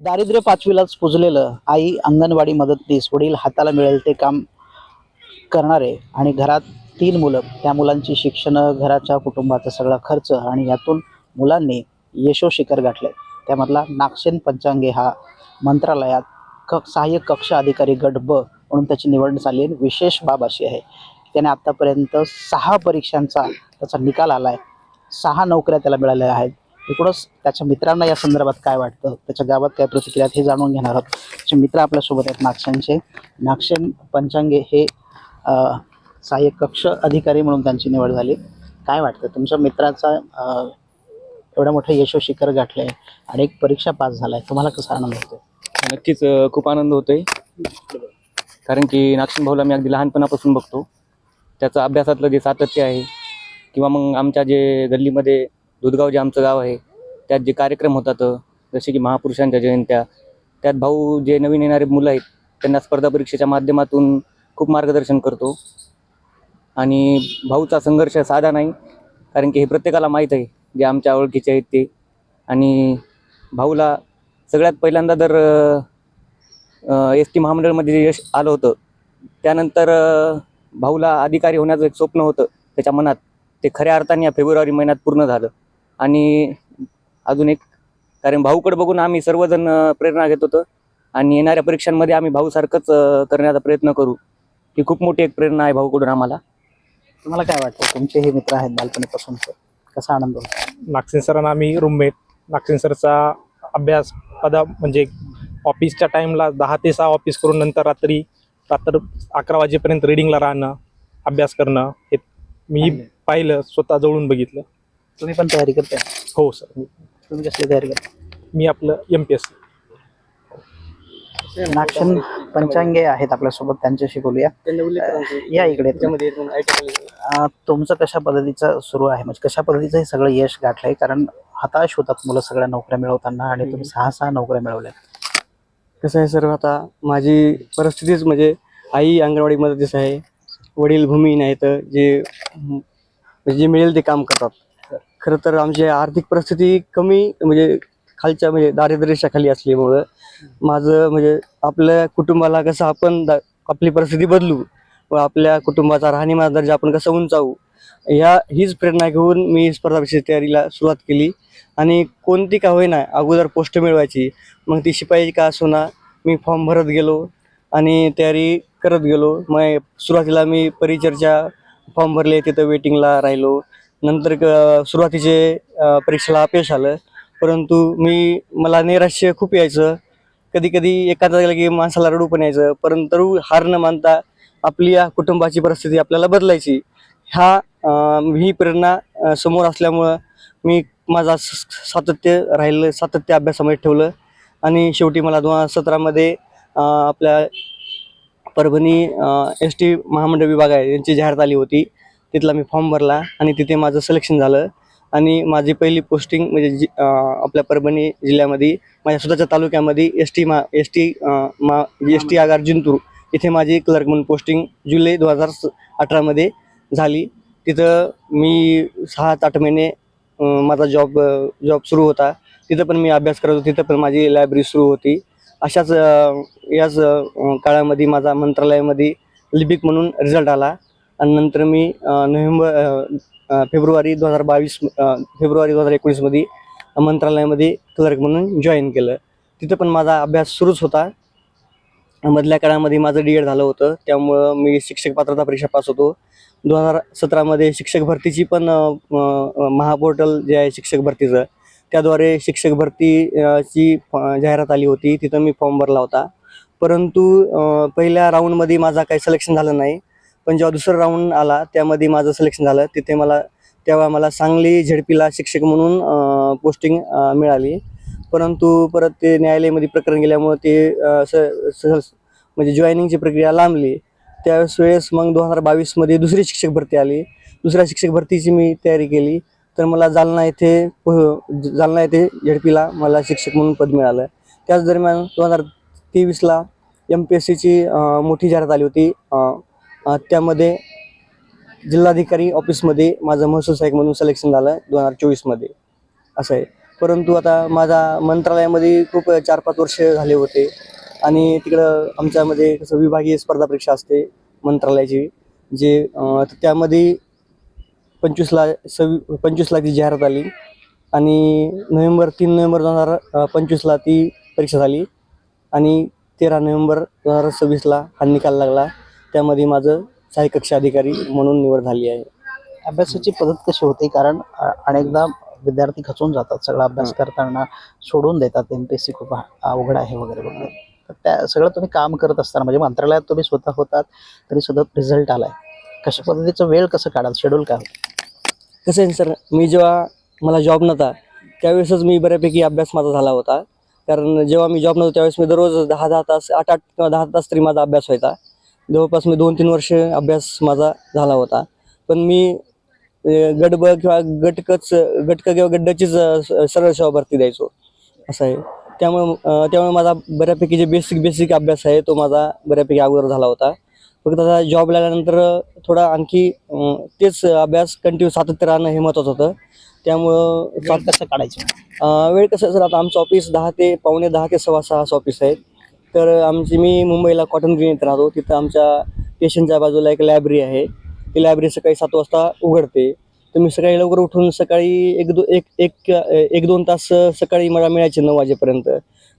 दारिद्र्य पाचवीलाच पुजलेलं, आई अंगणवाडी मदतनीस, वडील हाताला मिळेल ते काम करणारे आणि घरात 3 मुलं, त्या मुलांची शिक्षणं, घराच्या कुटुंबाचा सगळा खर्च आणि यातून मुलांनी यशोशिखर गाठले. त्यामधला नागसेन पंचांगे हा मंत्रालयात सहाय्यक कक्ष अधिकारी गट ब म्हणून त्याची निवड झाली आहे. विशेष बाब अशी आहे, त्याने आत्तापर्यंत 6 परीक्षांचा त्याचा निकाल आला आहे. 6 नोकऱ्या त्याला मिळाल्या आहेत. एकूणच त्याच्या मित्रांना या संदर्भात काय वाटतं, त्याच्या गावात काय प्रतिक्रिया आहेत हे जाणून घेणार आहोत. त्याचे मित्र आपल्यासोबत आहेत नागसेनचे. नागसेन पंचांगे हे सहाय्यक कक्ष अधिकारी म्हणून त्यांची निवड झाली. काय वाटतं तुमच्या मित्राचा एवढं मोठं यशोशिखर गाठलंय, अनेक परीक्षा पास झालाय, तुम्हाला कसा आनंद होतो? नक्कीच खूप आनंद होतोय. कारण की नागसेन भाऊला मी अगदी लहानपणापासून बघतो. त्याचं अभ्यासातलं जे सातत्य आहे किंवा मग आमच्या जे गल्लीमध्ये दुधगाव जे आमचं गाव आहे त्यात जे कार्यक्रम होतात, जसे की महापुरुषांच्या जयंत्या, त्यात भाऊ जे नवीन येणारे मुलं आहेत त्यांना स्पर्धा परीक्षेच्या माध्यमातून खूप मार्गदर्शन करतो. आणि भाऊचा संघर्ष साधा नाही, कारण की हे प्रत्येकाला माहीत आहे जे आमच्या ओळखीचे आहेत ते. आणि भाऊला सगळ्यात पहिल्यांदा जर एस टी महामंडळमध्ये जे यश आलं होतं त्यानंतर भाऊला अधिकारी होण्याचं एक स्वप्न होतं त्याच्या मनात, ते खऱ्या अर्थाने या फेब्रुवारी महिन्यात पूर्ण झालं. आणि अजून एक, कारण भाऊकडे बघून आम्ही सर्वजण प्रेरणा घेत होतो आणि येणाऱ्या परीक्षांमध्ये आम्ही भाऊसारखंच करण्याचा प्रयत्न करू. ही खूप मोठी एक प्रेरणा आहे भाऊकडून आम्हाला. तुम्हाला काय वाटतं, तुमचे हे मित्र आहेत बालपणीपासूनचे, कसा आनंद होतो? नागसेन सरांना आम्ही रूममेट. नागसेन सरचा अभ्यास म्हणजे ऑफिसच्या टाईमला 10 ते 6 ऑफिस करून नंतर रात्र 11 वाजेपर्यंत रीडिंगला राहणं, अभ्यास करणं, हे मी पाहिलं, स्वतः जवळून बघितलं. तुम्ही पण तयारी करताय? हो सर. तुम्ही कसली तयारी करता? मी आपलं MPSC. नागसेन पंचांगे आहेत आपल्यासोबत, त्यांच्याशी बोलूया. या इकडे. तुमचं कशा पद्धतीचं सुरू आहे, म्हणजे कशा पद्धतीचं हे सगळं यश गाठलंय? कारण हताश होतात मुलं सगळ्या नोकऱ्या मिळवताना, आणि तुम्ही 6 नोकऱ्या मिळवल्या. कसं आहे सर, आता माझी परिस्थितीच म्हणजे आई अंगणवाडी मदतीस आहे, वडील भूमिहीन आहेत, जे मिळेल ते काम करतात. खरं तर आमची आर्थिक परिस्थिती कमी म्हणजे खालच्या म्हणजे दारिद्र्याच्या खाली असल्यामुळं माझं म्हणजे आपल्या कुटुंबाला कसं आपण आपली परिस्थिती बदलू व आपल्या कुटुंबाचा राहणीमान दर्जा आपण कसं उंचावू, हीच प्रेरणा घेऊन मी स्पर्धा परीक्षेच्या तयारीला सुरुवात केली. आणि कोणती का होईना अगोदर पोस्ट मिळवायची, मग ती शिपाई का असोना, मी फॉर्म भरत गेलो आणि तयारी करत गेलो. मग सुरुवातीला मी परिचरच्या फॉर्म भरले, तिथं वेटिंगला राहिलो. नंतर सुरुवातीचे परीक्षेला अपयश आलं, परंतु मला नैराश्य खूप यायचं. कधी कधी एखादा गेलं की माणसाला रडू पण यायचं, परंतु हार न मानता आपली या कुटुंबाची परिस्थिती आपल्याला बदलायची, ही प्रेरणा समोर असल्यामुळं मी माझा सातत्य अभ्यासामध्ये ठेवलं. आणि शेवटी मला 2017 आपल्या परभणी ST महामंडळ विभाग आहे यांची जाहिरात आली होती, तिथला मी फॉर्म भरला आणि तिथे माझं सिलेक्शन झालं. आणि माझी पहिली पोस्टिंग म्हणजे आपल्या परभणी जिल्ह्यामध्ये माझ्या स्वतःच्या तालुक्यामध्ये एस टी आगार जिंतूर इथे माझी क्लर्क म्हणून पोस्टिंग जुलै 2018 झाली. तिथं मी 6 ते 8 महिने माझा जॉब सुरू होता. तिथं पण मी अभ्यास करत होतो, तिथं पण माझी लायब्ररी सुरू होती. अशाच याच काळामध्ये माझा मंत्रालयामध्ये लिपिक म्हणून रिझल्ट आला. आणि नंतर मी फेब्रुवारी 2019 मंत्रालयामध्ये क्लर्क म्हणून जॉईन केलं. तिथं पण माझा अभ्यास सुरूच होता. मधल्या काळामध्ये माझं DED झालं होतं, त्यामुळं मी शिक्षक पात्रता परीक्षा पास होतो. 2017 शिक्षक भरतीची पण महापोर्टल जे आहे शिक्षक भरतीचं, त्याद्वारे शिक्षक भरतीची जाहिरात आली होती, तिथं मी फॉर्म भरला होता. परंतु पहिल्या राऊंडमध्ये माझा काही सिलेक्शन झालं नाही. पण जेव्हा दुसरा राऊंड आला त्यामध्ये माझं सिलेक्शन झालं. तेव्हा मला सांगली झेडपीला शिक्षक म्हणून पोस्टिंग मिळाली. परंतु परत ते न्यायालयामध्ये प्रकरण गेल्यामुळे ते म्हणजे जॉईनिंगची प्रक्रिया लांबली. त्यावेळेस मग 2022 दुसरी शिक्षक भरती आली. दुसऱ्या शिक्षक भरतीची मी तयारी केली, तर मला जालना येथे झेडपीला मला शिक्षक म्हणून पद मिळालं. त्याच दरम्यान 2023 MPSCची मोठी जाहिरात आली होती. त्यामध्ये जिल्हाधिकारी ऑफिसमध्ये माझं महसूल सहाय्यक म्हणून सिलेक्शन झालं 2024 असं आहे. परंतु आता माझा मंत्रालयामध्ये खूप 4-5 वर्ष झाले होते आणि तिकडं आमच्यामध्ये कसं विभागीय स्पर्धा परीक्षा असते मंत्रालयाची, जे तर त्यामध्ये 25 लाखची जाहिरात आली आणि 3 नोव्हेंबर 2025ला ती परीक्षा झाली आणि 13 नोव्हेंबर 2026ला हा निकाल लागला. त्यामध्ये माझं सहाय्यक कक्षा अधिकारी म्हणून निवड झाली आहे. अभ्यासाची पद्धत कशी होती? कारण अनेकदा विद्यार्थी खचून जातात, सगळा अभ्यास करताना सोडून देतात, MPSC खूप अवघड आहे वगैरे वगैरे. तर त्या सगळं तुम्ही काम करत असताना म्हणजे मंत्रालयात तुम्ही स्वतः होतात तरी सुद्धा रिझल्ट आलाय, कशा पद्धतीचा वेळ कसं काढाल, शेड्यूल काय होतं? कसं आहे सर, मी जेव्हा मला जॉब नव्हता त्यावेळेसच मी बऱ्यापैकी अभ्यास माझा झाला होता. कारण जेव्हा मी जॉब नव्हतो त्यावेळेस मी दररोज 10-10 तास 8-8 किंवा 10 तास तरी माझा अभ्यास व्हायचा. जवळपास मी 2-3 वर्ष अभ्यास माझा झाला होता. पण मी गटब किंवा गटक किंवा गड्डचीच सरळ सेवा भरती द्यायचो असं आहे. त्यामुळे माझा बऱ्यापैकी जे बेसिक अभ्यास आहे तो माझा बऱ्यापैकी अगोदर झाला होता. फक्त आता जॉब लागल्यानंतर थोडा आणखी तेच अभ्यास कंटिन्यू सातत्य राहणं हे महत्त्वाचं होतं. त्यामुळं वेळ कसं काढायचं? वेळ कसं सर, आता आमचं ऑफिस 10 ते पावणे 10 ते 6:15 असं ऑफिस आहे. तर मी मुंबईला कॉटन ग्रीन येथे राहतो. तिथं आमच्या स्टेशनच्या बाजूला एक लायब्ररी आहे. ती लायब्ररी सकाळी 7 वाजता उघडते. तर मी सकाळी लवकर उठून सकाळी 1-2 तास सकाळी मला मिळायचे 9 वाजेपर्यंत.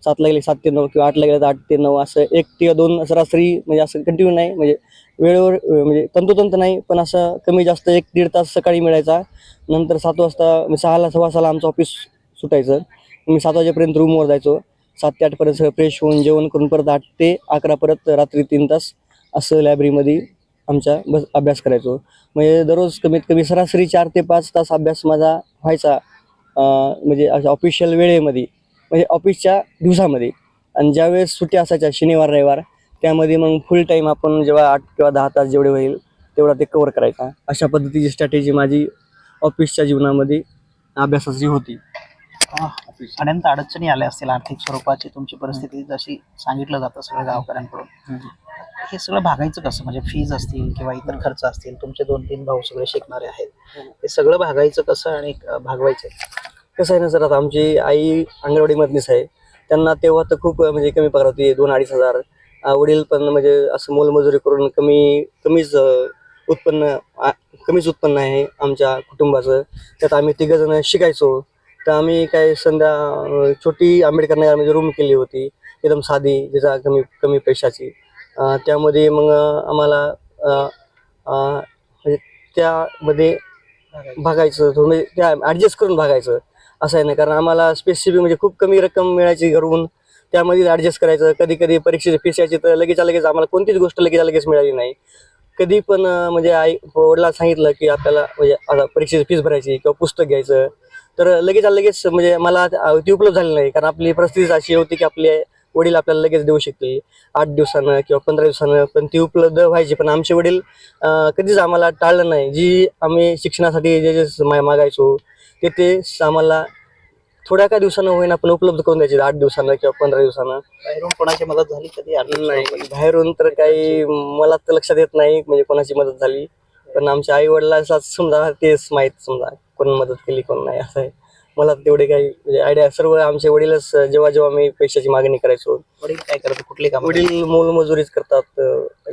7ला गेले 7 ते 9 किंवा 8ला गेले तर 8 ते 9 असं 1 किंवा 2 सरासरी, म्हणजे असं कंटिन्यू नाही, म्हणजे वेळेवर म्हणजे तंतोतंत नाही, पण असं कमी जास्त 1-1.5 तास सकाळी मिळायचा. नंतर 7 वाजता 6ला 6:15ला आमचं ऑफिस सुटायचं. मी 7 वाजेपर्यंत रूमवर जायचो. 7 ते 8पर्यंत सगळं फ्रेश होऊन जेवण करून परत 8 ते 11 परत रात्री 3 तास असं लायब्ररीमध्ये आमच्या अभ्यास करायचो. म्हणजे दररोज कमीत कमी सरासरी 4 ते 5 तास अभ्यास माझा व्हायचा, म्हणजे अशा ऑफिशियल वेळेमध्ये, म्हणजे ऑफिसच्या दिवसामध्ये. आणि ज्यावेळेस सुट्टी असायच्या शनिवार रविवार त्यामध्ये मग फुल टाईम आपण जेव्हा 8 किंवा 10 तास जेवढे होईल तेवढा ते कव्हर करायचा. अशा पद्धतीची स्ट्रॅटेजी माझी ऑफिसच्या जीवनामध्ये अभ्यासाची होती. अनंत अडचणी आल्या असतील आर्थिक स्वरूपाची, तुमची परिस्थिती जशी सांगितलं जातं सगळ्या गावकऱ्यांकडून. हे सगळं भागायचं कसं? म्हणजे फीज असतील किंवा इतर खर्च असतील, तुमचे 2-3 भाऊ सगळे शिकणारे आहेत, हे सगळं भागायचं कसं आणि भागवायचं? कसं आहे ना सर, आता आमची आई अंगणवाडी मदतनीस आहे. त्यांना तेव्हा तर खूप म्हणजे कमी पगार होती, 2-2.5 हजार. वडील पण म्हणजे असं मोलमजुरी करून कमीच उत्पन्न आहे आमच्या कुटुंबाचं. त्यात आम्ही 3 जण शिकायचो. तर आम्ही काय छोटी आंबेडकर नगरमध्ये रूम केली होती, एकदम साधी, ज्याचा कमी पैशाची. त्यामध्ये मग आम्हाला म्हणजे त्यामध्ये भागायचं, म्हणजे त्या ॲडजस्ट करून भागायचं असं आहे ना. कारण आम्हाला स्पेसिफिक म्हणजे खूप कमी रक्कम मिळायची घरून, त्यामध्ये ॲडजस्ट करायचं. कधी परीक्षेची फीस यायची तर लगेच आम्हाला कोणतीच गोष्ट लगेच मिळाली नाही. कधी पण म्हणजे वडिलांना सांगितलं की आपल्याला म्हणजे आता परीक्षेची फीस भरायची किंवा पुस्तक घ्यायचं, तर लगेच म्हणजे मला ती उपलब्ध झाली नाही. कारण आपली परिस्थिती अशी होती की आपले वडील आपल्याला लगेच देऊ शकतील 8 दिवसानं किंवा 15 दिवसानं, पण ती उपलब्ध व्हायची. पण आमचे वडील कधीच आम्हाला टाळलं नाही. जी आम्ही शिक्षणासाठी जे मागायचो ते आम्हाला थोड्या का दिवसानं होईना पण उपलब्ध करून द्यायचे, 8 दिवसानं किंवा 15 दिवसानं. बाहेरून कोणाची मदत झाली कधी? नाही, बाहेरून तर काही मला तर लक्षात येत नाही म्हणजे कोणाची मदत झाली. पण आमच्या आई वडिलांचा समजा तेच माहीत, समजा कोण मदत केली कोण नाही असं आहे. मला तेवढे काही म्हणजे आयडिया. सर्व आमचे वडीलच जेव्हा मी पैशाची मागणी करायचो. वडील काय करतात, कुठले काम? वडील मोलमजुरीच करतात,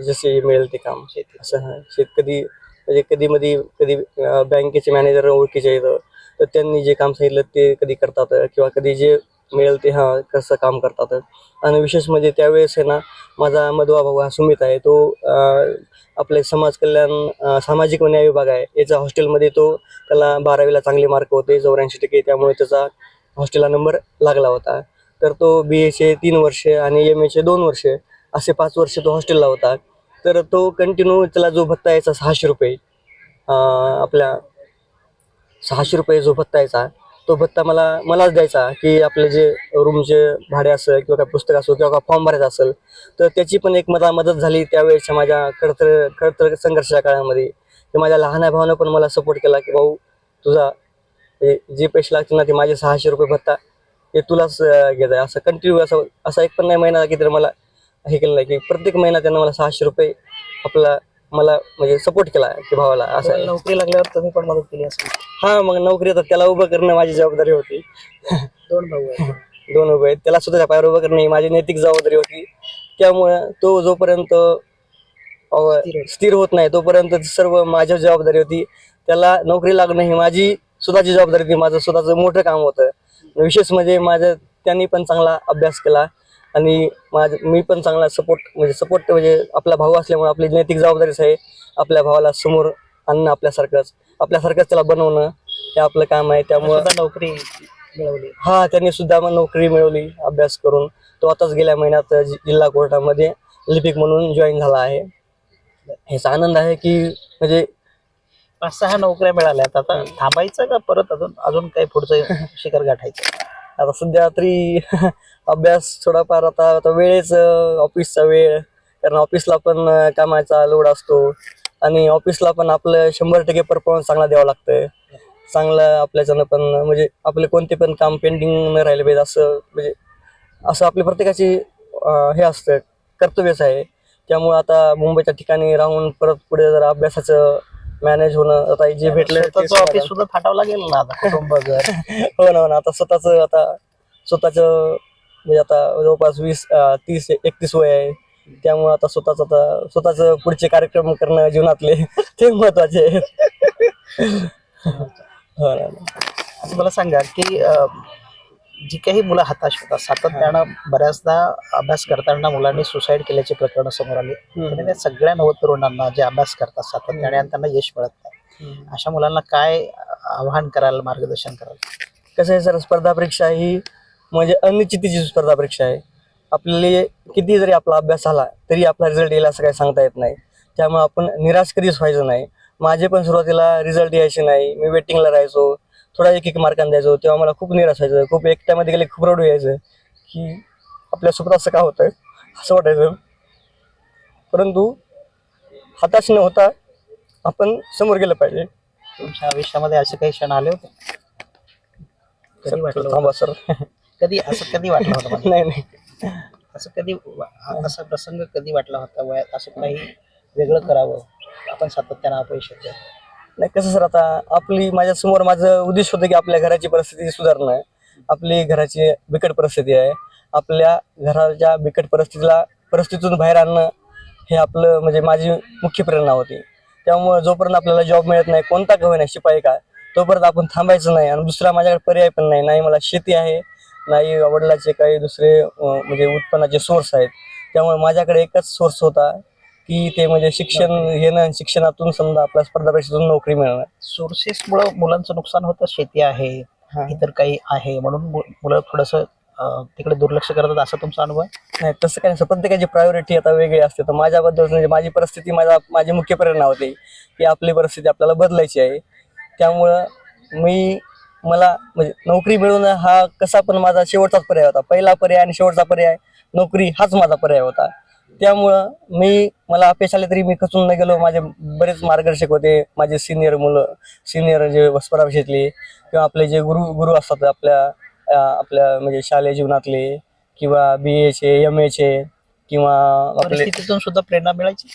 जसे मिळेल ते काम. असं कधी म्हणजे कधी बँकेचे मॅनेजर ओळखीचे येतं, तर त्यांनी जे काम सांगितलं ते कधी करतात, किंवा कधी जे मिळेल ते कसं काम करतात. आणि विशेष म्हणजे त्यावेळेस आहे ना, माझा मधवा भाऊ हा सुमित आहे, तो आपले समाज कल्याण सामाजिक व न्याय विभाग आहे याचा हॉस्टेलमध्ये, त्याला 12वीला चांगले मार्क होते 84%, त्यामुळे त्याचा हॉस्टेलला नंबर लागला होता. तर तो BAचे 3 वर्ष आणि MAचे 2 वर्ष असे 5 वर्ष तो हॉस्टेलला होता. तर तो कंटिन्यू त्याला जो भत्ता यायचा 600 रुपये, आपल्या 600 रुपये जो भत्ता यायचा, तो भत्ता मलाच द्यायचा. की आपले जे रूमचे भाडे असेल किंवा काय पुस्तक असो किंवा फॉर्म भरायचा असेल, तर त्याची पण एक मला मदत झाली त्यावेळेच्या माझ्या खडतर संघर्षाच्या काळामध्ये. की माझ्या लहान भावानं पण मला सपोर्ट केला की भाऊ तुझा जे पैसे लागतील ना ते माझे 600 रुपये भत्ता हे तुलाच घ्यायचं आहे. असं कंटिन्यू असा एक पण नाही महिना की तर मला हे केलं नाही, की प्रत्येक महिना त्यांना मला 600 रुपये आपला मला म्हणजे सपोर्ट केला की भावाला असं आहे. नोकरी लागल्यावर तुम्ही पण मदत केली असेल. हा मग नोकरी येतात त्याला उभं करणं माझी जबाबदारी होती. 2 भाऊ आहेत. 2 उभे आहेत त्याला सुद्धा पायावर उभं करणं ही माझी नैतिक जबाबदारी होती. त्यामुळे तो जोपर्यंत स्थिर होत नाही तोपर्यंत सर्व माझी जबाबदारी होती. त्याला नोकरी लागणं ही माझी स्वतःची जबाबदारी होती. माझं स्वतःचं मोठं काम होतं. विशेष म्हणजे त्यांनी पण चांगला अभ्यास केला आणि मी पण चांगला सपोर्ट म्हणजे आपला भाऊ असल्यामुळे आपली नैतिक जबाबदारीच आहे आपल्या भावाला समोर आणणं, आपल्यासारखंच त्याला बनवणं हे आपलं काम आहे. त्यामुळे नोकरी मिळवली. हा त्यांनी सुद्धा मग नोकरी मिळवली अभ्यास करून. तो आताच गेल्या महिन्यात जिल्हा कोर्टामध्ये लिपिक म्हणून जॉईन झाला आहे. ह्याचा आनंद आहे की म्हणजे 5-6 नोकऱ्या मिळाल्यात. आता थांबायचं का परत अजून काही पुढचं शिखर गाठायचं? आता सध्या तरी अभ्यास थोडाफार आता वेळेच ऑफिसचा वेळ, कारण ऑफिसला पण कामाचा लोड असतो आणि ऑफिसला पण आपलं 100% परफॉर्मन्स चांगला द्यावा लागतं. चांगलं आपल्याच्यानं पण म्हणजे आपले कोणते पण काम पेंडिंग न राहिले पाहिजे असं आपली प्रत्येकाची हे असतं, कर्तव्यच आहे. त्यामुळे आता मुंबईच्या ठिकाणी राहून परत पुढे जरा अभ्यासाचं मॅनेज होणं आता जे भेटलं ऑफिस सुद्धा थाटावं लागेल ना आता, कुटुंब घर. हो ना. आता स्वतःचं म्हणजे आता जवळपास 30-31 वय आहे. त्यामुळे आता स्वतःचं पुढचे कार्यक्रम करणं जीवनातले ते महत्वाचे आहेत. हो ना. आता मला सांगा की जी काही मुलं हताश होतात सातत्यानं, बऱ्याचदा अभ्यास करताना मुलांनी सुसाईड केल्याची प्रकरणं समोर आली. आणि त्या सगळ्या नवतरुणांना जे अभ्यास करतात सातत्याने आणि त्यांना यश मिळत नाही, अशा मुलांना काय आव्हान कराल, मार्गदर्शन कराल? कसं आहे सर, स्पर्धा परीक्षा ही म्हणजे अनिश्चितीची स्पर्धा परीक्षा आहे. आपल्याला किती जरी आपला अभ्यास झाला तरी आपला रिझल्ट येईल असं काही सांगता येत नाही. त्यामुळे आपण निराश कधीच व्हायचं नाही. माझे पण सुरुवातीला रिझल्ट यायचे नाही, मी वेटिंगला राहायचो, थोडा एक मार्कांना द्यायचो, तेव्हा मला खूप निराश व्हायचं. खूप एकट्यामध्ये गेले खूप रडू यायचं की आपल्यासोबत असं का होतंय असं वाटायचं. परंतु हताश न होता आपण समोर गेलं पाहिजे. तुमच्या आयुष्यामध्ये असे काही क्षण आले होते? कधी वाटलं थांबा होतं? सर. कधी वाटलं होतं मला? नाही असा प्रसंग कधी वाटला होता वयात असं काही वेगळं करावं, आपण सातत्यानं अपयश येतं? नाही कसं सर, आता माझ्यासमोर माझं उद्देश होतं की आपल्या घराची परिस्थिती सुधारणं आहे. आपली घराची बिकट परिस्थिती आहे. आपल्या घराच्या बिकट परिस्थितीतून बाहेर आणणं हे आपलं म्हणजे माझी मुख्य प्रेरणा होती. त्यामुळे जोपर्यंत आपल्याला जॉब मिळत नाही, कोणता का होईना, शिपाई का, तोपर्यंत आपण थांबायचं नाही. आणि दुसरा माझ्याकडे पर्याय पण नाही. मला शेती आहे, नाही वडिलाचे काही दुसरे म्हणजे उत्पन्नाचे सोर्स आहेत. त्यामुळे माझ्याकडे एकच सोर्स होता की ते म्हणजे शिक्षण घेणं आणि शिक्षणातून समजा आपल्या स्पर्धा परीक्षेतून नोकरी मिळणं. सोर्सेसमुळं मुलांचं नुकसान होतं. शेती आहे, इतर काही आहे, म्हणून मुलं थोडंसं तिकडे दुर्लक्ष करतात, असं तुमचा अनुभव? नाही तसं काही नाही. प्रत्येकाची प्रायोरिटी आता वेगळी असते. तर माझ्याबद्दल म्हणजे माझी परिस्थिती माझी मुख्य प्रेरणा होती की आपली परिस्थिती आपल्याला बदलायची आहे. त्यामुळं मला म्हणजे नोकरी मिळवणं हा कसा पण माझा शेवटचाच पर्याय होता. पहिला पर्याय आणि शेवटचा पर्याय नोकरी हाच माझा पर्याय होता. त्यामुळं मला अपयश आले तरी मी खचून न गेलो. माझे बरेच मार्गदर्शक होते, माझे सिनियर जे स्पर्धा परीक्षेतले किंवा आपले जे गुरु असतात आपल्या म्हणजे शालेय जीवनातले किंवा BA-चे MA-चे किंवा आपले परिस्थितीतून सुद्धा प्रेरणा मिळायची.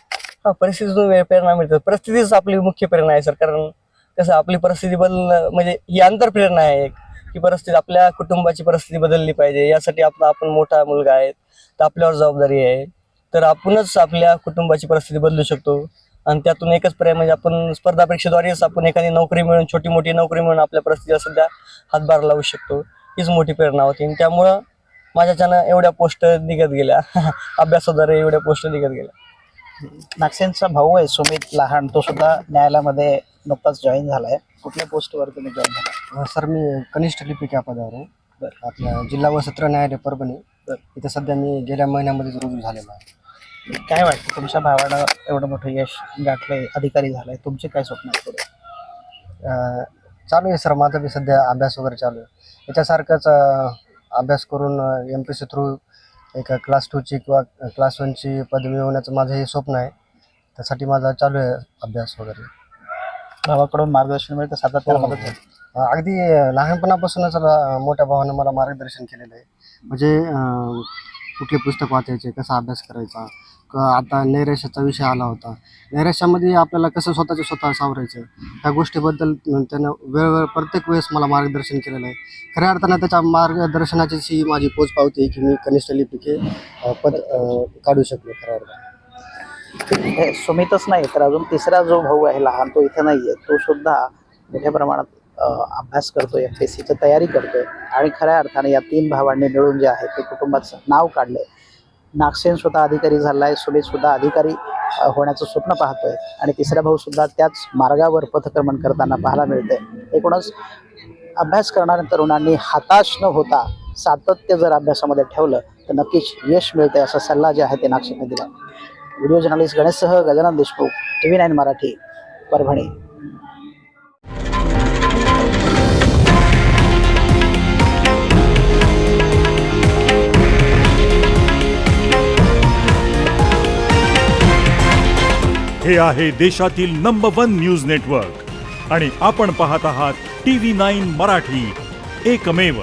हा, परिस्थितीतून प्रेरणा मिळते. परिस्थितीच आपली मुख्य प्रेरणा आहे सर. कारण कसं आपली परिस्थिती म्हणजे ही आंतरप्रेरणा आहे एक, की परिस्थिती आपल्या कुटुंबाची परिस्थिती बदलली पाहिजे. यासाठी आपण मोठा मुलगा आहे तर आपल्यावर जबाबदारी आहे. तर आपणच आपल्या कुटुंबाची परिस्थिती बदलू शकतो. आणि त्यातून एकच पर्याय म्हणजे आपण स्पर्धा परीक्षेद्वारेच आपण एखादी नोकरी मिळून, छोटी मोठी नोकरी मिळून आपल्या परिस्थितीला सध्या हातभार लावू शकतो. हीच मोठी प्रेरणा होती. आणि त्यामुळं माझ्याच्यानं एवढ्या पोस्ट निघत गेल्या अभ्यासाद्वारे एवढ्या पोस्ट निघत गेल्या. नागसेनचा भाऊ आहे सुमित लहान, तो सुद्धा न्यायालयामध्ये नुकताच जॉईन झालाय. कुठल्या पोस्टवर तुम्ही जॉईन झाला? सर मी कनिष्ठ लिपिक या पदावर आहे. आपल्या जिल्हा व सत्र न्यायालय परभणी. इथं सध्या मी गेल्या महिन्यामध्येच रुजू झालेलो आहे. काय वाटतं, तुमच्या भावानं एवढं मोठं यश गाठलंय, अधिकारी झालाय, तुमचे काय स्वप्न आहेत पुढे? चालू आहे सर, माझा बी सध्या अभ्यास वगैरे चालू आहे. याच्यासारखंच अभ्यास करून MPSC थ्रू एक क्लास 2ची किंवा क्लास 1ची पदवी मिळवण्याचं माझं हे स्वप्न आहे. त्यासाठी माझा चालू आहे अभ्यास वगैरे. भावाकडून मार्गदर्शन मिळतं, सातत्यानं हो, मदत होते. अगदी लहानपणापासूनच मोठ्या भावानं मला मार्गदर्शन केलेलं आहे. म्हणजे कुठले पुस्तक वाचायचे, कसा अभ्यास करायचा, आता नैराश्याचा विषय आला होता. नैराश्यामध्ये आपल्याला कसं स्वतः सावरायचं ह्या गोष्टीबद्दल त्यानं वेळोवेळ प्रत्येक वेळेस मला मार्गदर्शन केलेलं आहे. खऱ्या अर्थानं त्याच्या मार्गदर्शनाची माझी पोचपावती आहे की मी कनिष्ठ लिपिके पद काढू शकलो खऱ्या अर्थानं. हे सुमितच नाही तर अजून तिसरा जो भाऊ आहे लहान, तो इथे नाही आहे, तो सुद्धा मोठ्या प्रमाणात अभ्यास करतोय, MPSCची तयारी करतोय आणि खऱ्या अर्थाने या 3 भावांनी मिळून जे आहे ते कुटुंबाचं नाव काढलंय. नागसेन स्वतः अधिकारी झालाय, सुमित सुद्धा अधिकारी होण्याचं स्वप्न पाहतोय आणि तिसरा भाऊ सुद्धा त्याच मार्गावर पथक्रमण करताना पाहायला मिळतंय. एकूणच अभ्यास करणाऱ्या तरुणांनी हताश न होता सातत्य जर अभ्यासामध्ये ठेवलं तर नक्कीच यश मिळतंय असा सल्ला जे आहे ते नागसेनने दिला. व्हिडिओ जर्नलिस्ट गणेशसह गजानन देशमुख, TV9 मराठी, परभणी. हे आहे देशातील नंबर 1 न्यूज नेटवर्क आणि आपण पाहत आहात TV9 मराठी, एकमेव.